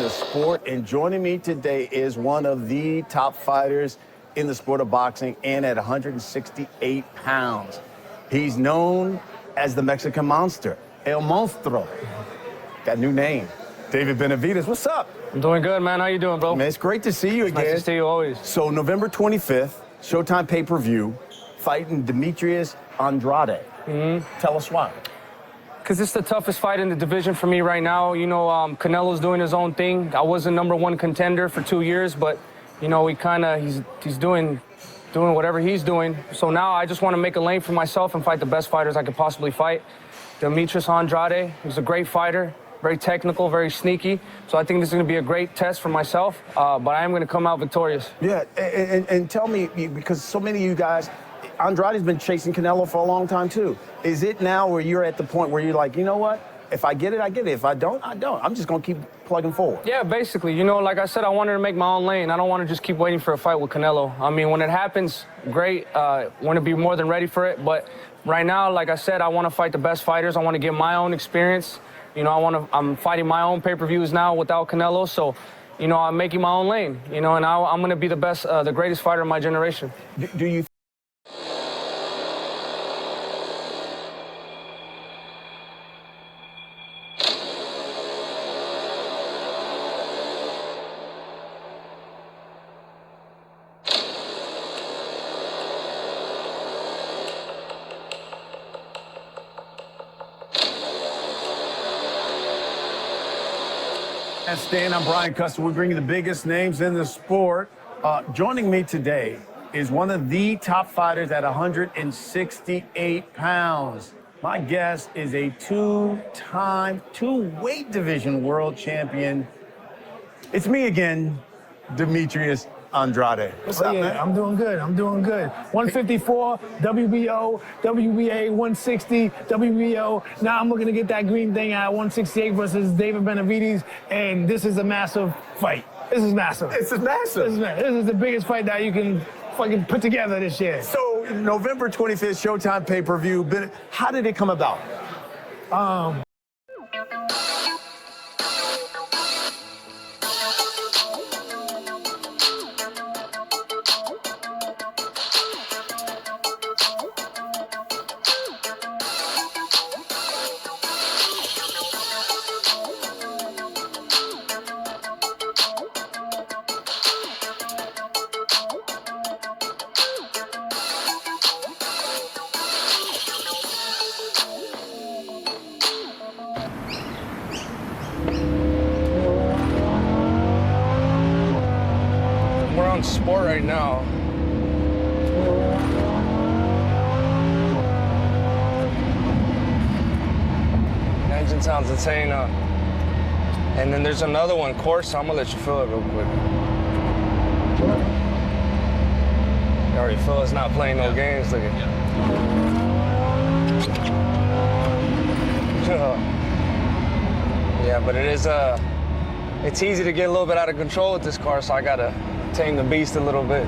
the sport. And joining me today is one of the top fighters in the sport of boxing, and at 168 pounds. He's known as the Mexican Monster, El Monstruo. Got a new name. David Benavidez, what's up? I'm doing good, man. How you doing, bro? Man, it's great to see you again. Nice to see you always. So November 25th, Showtime pay-per-view, fighting Demetrius Andrade. Tell us why. Because it's the toughest fight in the division for me right now. You know, Canelo's doing his own thing. I was a #1 contender for 2 years, but, you know, he's doing whatever he's doing. So now I just want to make a lane for myself and fight the best fighters I could possibly fight. Demetrius Andrade, he's a great fighter, very technical, very sneaky. So I think this is going to be a great test for myself, but I am going to come out victorious. Yeah, and tell me, because so many of you guys, Andrade's been chasing Canelo for a long time, too. Is it now where you're at the point where you're like, you know what? If I get it, I get it. If I don't, I don't. I'm just going to keep plugging forward. Yeah, basically. You know, like I said, I wanted to make my own lane. I don't want to just keep waiting for a fight with Canelo. I mean, when it happens, great. Want to be more than ready for it. But right now, like I said, I want to fight the best fighters. I want to get my own experience. You know, I'm fighting my own pay-per-views now without Canelo. So, you know, I'm making my own lane. You know, and I'm going to be the best, the greatest fighter of my generation. Do you Stan, I'm Brian Custer. We bring you the biggest names in the sport. Joining me today is one of the top fighters at 168 pounds. My guest is a two-time, two-weight division world champion. It's me again, Demetrius Andrade. What's up, man? I'm doing good. 154, WBO, WBA, 160, WBO. Now I'm looking to get that green thing at 168 versus David Benavidez, and this is a massive fight. This is massive. This is massive. This is the biggest fight that you can fucking put together this year. So, November 25th, Showtime pay-per-view. How did it come about? We're on sport right now. The engine sounds insane, and then there's another one, course. I'm gonna let you feel it real quick. You already feel it's not playing no games. Look at yeah, but it is it's easy to get a little bit out of control with this car, so I gotta tame the beast a little bit.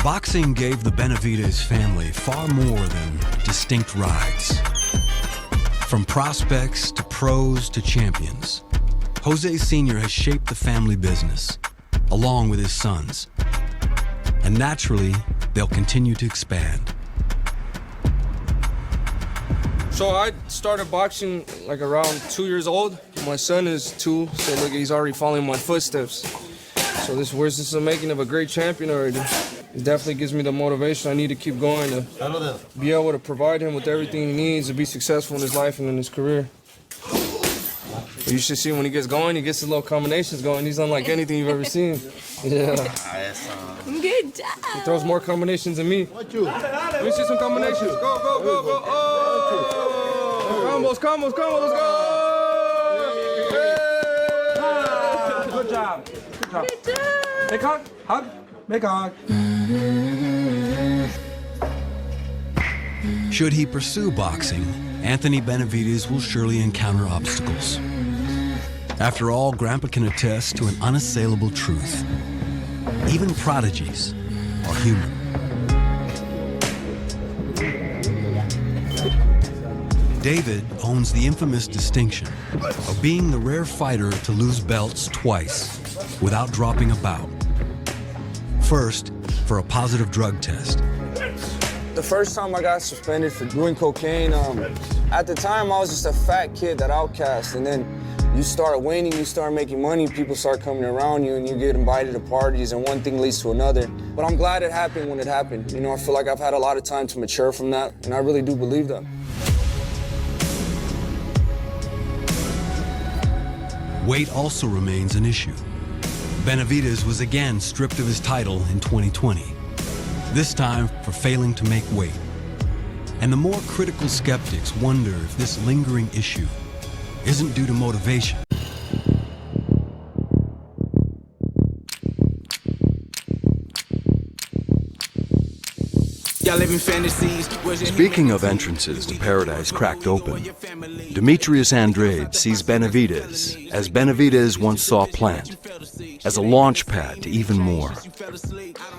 Boxing gave the Benavidez family far more than distinct rides. From prospects to pros to champions, Jose Sr. has shaped the family business, along with his sons. And naturally, they'll continue to expand. So I started boxing like around 2 years old. My son is 2, so look, he's already following my footsteps. So this is the making of a great champion already. It definitely gives me the motivation I need to keep going, to be able to provide him with everything he needs to be successful in his life and in his career. You should see when he gets going, he gets his little combinations going. He's unlike anything you've ever seen. Yeah. Good job. He throws more combinations than me. Let me see some combinations. Go, go, go, go. Oh! Combos, let's go! Hey! Good job. Good job. Make hug. Hug. Make a hug. Should he pursue boxing, Anthony Benavidez will surely encounter obstacles. After all, Grandpa can attest to an unassailable truth. Even prodigies are human. David owns the infamous distinction of being the rare fighter to lose belts twice without dropping a bout. First, for a positive drug test. The first time I got suspended for doing cocaine, at the time I was just a fat kid that outcast, and then you start winning, you start making money, people start coming around you, and you get invited to parties, and one thing leads to another. But I'm glad it happened when it happened. You know, I feel like I've had a lot of time to mature from that, and I really do believe that. Weight also remains an issue. Benavidez was again stripped of his title in 2020, this time for failing to make weight. And the more critical skeptics wonder if this lingering issue isn't due to motivation. Speaking of entrances to paradise cracked open, Demetrius Andrade sees Benavidez as Benavidez once saw Plant, as a launch pad to even more.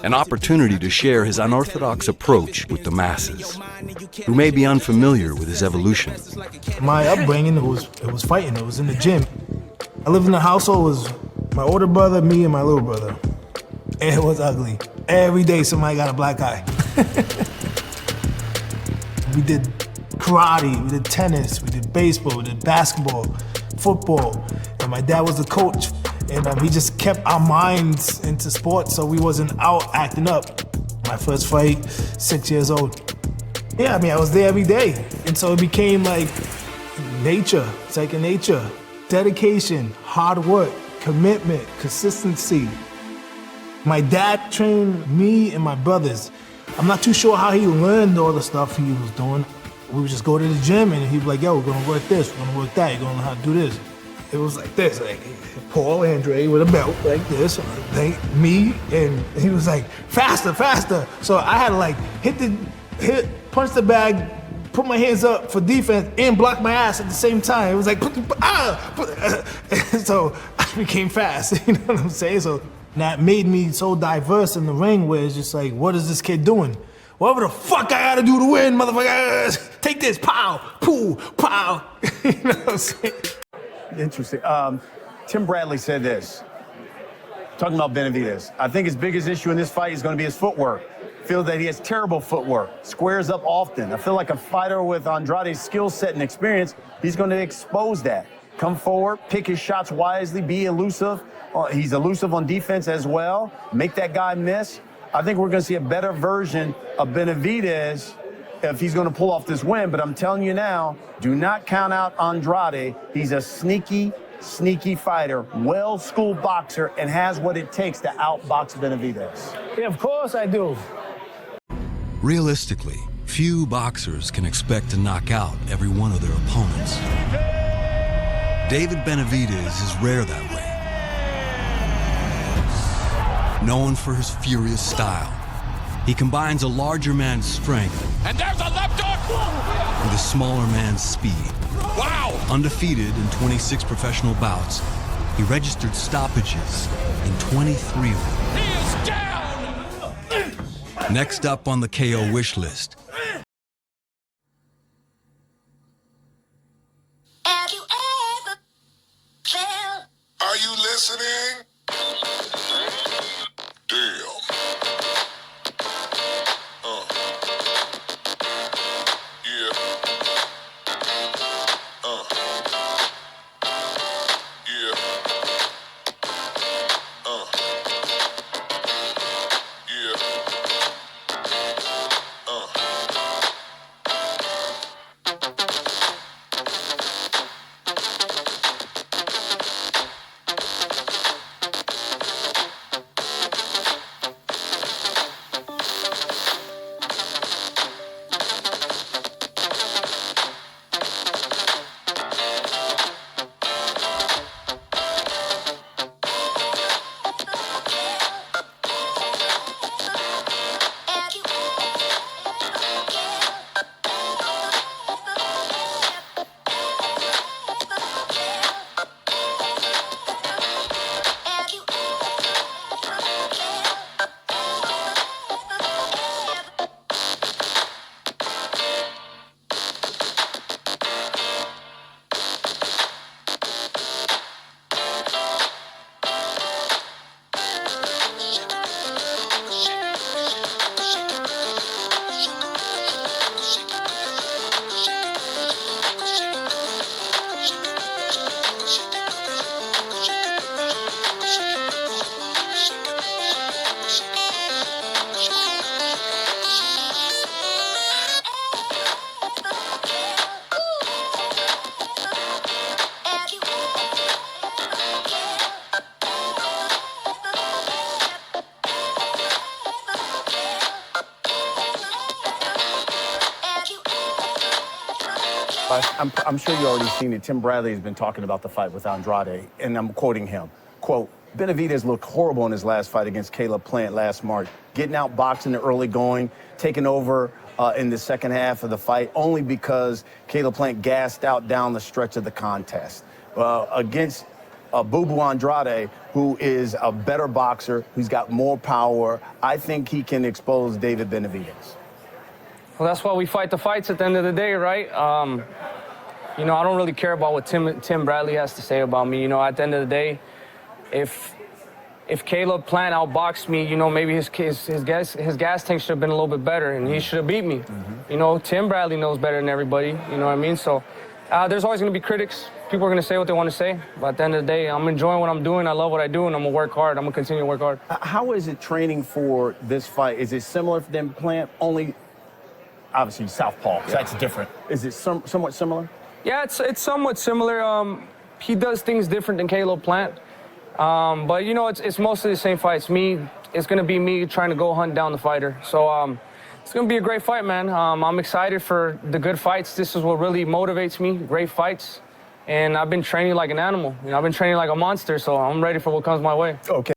An opportunity to share his unorthodox approach with the masses, who may be unfamiliar with his evolution. My upbringing, it was fighting. It was in the gym. I lived in a household, it was my older brother, me, and my little brother. And it was ugly. Every day somebody got a black eye. We did karate, we did tennis, we did baseball, we did basketball, football. And my dad was the coach. And he just kept our minds into sports so we wasn't out acting up. My first fight, 6 years old. Yeah, I mean, I was there every day. And so it became like nature, second nature. Dedication, hard work, commitment, consistency. My dad trained me and my brothers. I'm not too sure how he learned all the stuff he was doing. We would just go to the gym and he'd be like, yo, we're gonna work this, we're gonna work that, you're gonna learn how to do this. It was like this, like Paul Andrade with a belt like this, like me, and he was like, faster, faster. So I had to like punch the bag, put my hands up for defense, and block my ass at the same time. It was like, so I became fast, you know what I'm saying? So that made me so diverse in the ring where it's just like, what is this kid doing? Whatever the fuck I gotta do to win, motherfucker, take this, pow, poo, pow. You know what I'm saying? Interesting. Tim Bradley said this, talking about Benavidez. I think his biggest issue in this fight is going to be his footwork. Feel that he has terrible footwork, squares up often. I feel like a fighter with Andrade's skill set and experience, he's going to expose that. Come forward, pick his shots wisely, be elusive. He's elusive on defense as well. Make that guy miss. I think we're going to see a better version of Benavidez if he's going to pull off this win. But I'm telling you now, do not count out Andrade. He's a sneaky fighter, well-schooled boxer, and has what it takes to outbox Benavidez. Yeah, of course I do. Realistically, few boxers can expect to knock out every one of their opponents. David Benavidez is rare that way. Known for his furious style, he combines a larger man's strength and there's a left hook with a smaller man's speed. Wow! Undefeated in 26 professional bouts, he registered stoppages in 23 of them. He is down! Next up on the KO wish list. Have you ever felt? Are you listening? Damn. Yeah. Yeah. Yeah. I'm sure you already seen it. Tim Bradley has been talking about the fight with Andrade, and I'm quoting him. Quote, Benavidez looked horrible in his last fight against Caleb Plant last March, getting out boxing the early going, taking over in the second half of the fight, only because Caleb Plant gassed out down the stretch of the contest. Against Boo Boo Andrade, who is a better boxer, who's got more power, I think he can expose David Benavidez. Well, that's why we fight the fights at the end of the day, right? You know, I don't really care about what Tim Bradley has to say about me. You know, at the end of the day, if Caleb Plant outboxed me, you know, maybe his gas tank should have been a little bit better, and he should have beat me. You know, Tim Bradley knows better than everybody. You know what I mean? So there's always going to be critics. People are going to say what they want to say. But at the end of the day, I'm enjoying what I'm doing. I love what I do, and I'm going to work hard. I'm going to continue to work hard. How is it training for this fight? Is it similar than Plant? Only, obviously, southpaw. So that's different. Is it somewhat similar? Yeah, it's somewhat similar. He does things different than Caleb Plant. But, you know, it's mostly the same fight. It's going to be me trying to go hunt down the fighter. So it's going to be a great fight, man. I'm excited for the good fights. This is what really motivates me, great fights. And I've been training like an animal. You know, I've been training like a monster, so I'm ready for what comes my way. Okay.